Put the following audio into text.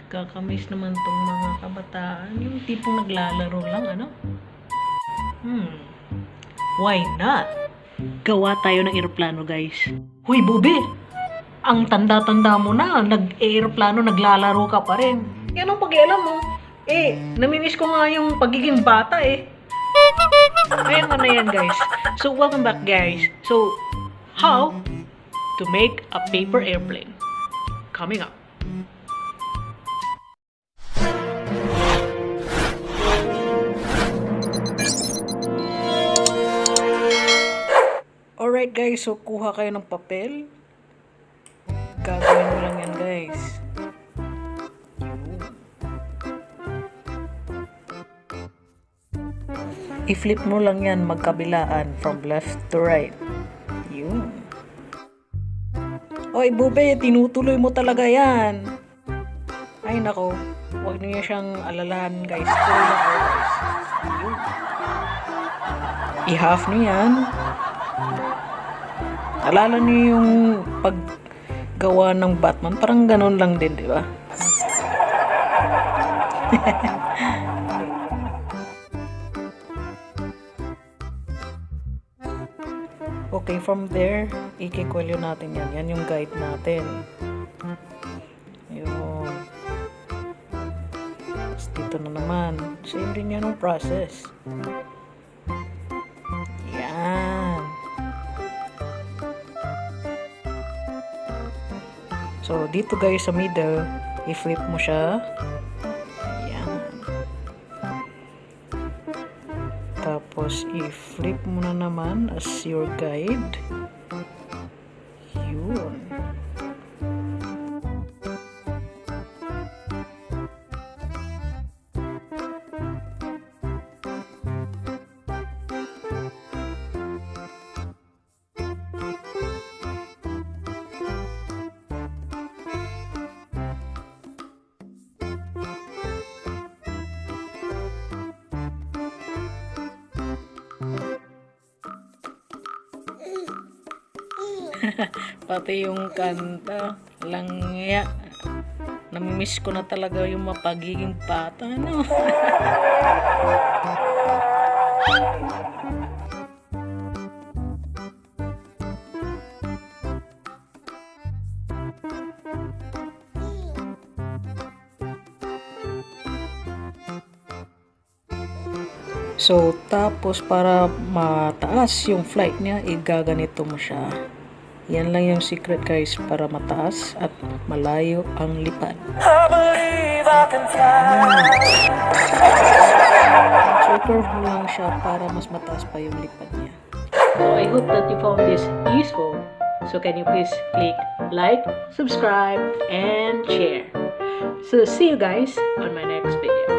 Kakamiss naman tong mga kabataan. Yung tipong naglalaro lang, ano? Why not? Gawa tayo ng eroplano, guys. Huy, Bobbie! Ang tanda-tanda mo na, nag-aeroplano, naglalaro ka pa rin. Yan ang pakialam mo. Namimiss ko nga yung pagiging bata eh. Ayan ko na yan, guys. So, welcome back, guys. So, how to make a paper airplane. Coming up. Alright, guys. So, kuha kayo ng papel. Gagawin mo lang yan, guys. I-flip mo lang yan magkabilaan from left to right. Yun. Oy, Bobbie, tinutuloy mo talaga yan. Ay, nako. Huwag niyo siyang alalahan, guys. Tuloy lang ako, guys. Yun. I-half niyo yan. Alala niyo yung paggawa ng Batman. Parang ganun lang din, di ba? Okay, from there, ikikwelyo natin yan. Yan yung guide natin. Yun. Tapos dito na naman. Same din yan yung process. Yan. So, dito guys sa middle, i-flip mo siya. Tapos, i-flip mo na naman as your guide. Yun. Pati yung kanta langya, namimiss ko na talaga yung mapagiging bata, no? So tapos para mataas yung flight niya, igaganito mo siya. Yan lang yung secret, guys, para mataas at malayo ang lipad. So, curve mo lang siya para mas mataas pa yung lipad niya. So, I hope that you found this useful. So, can you please click like, subscribe, and share. So, see you guys on my next video.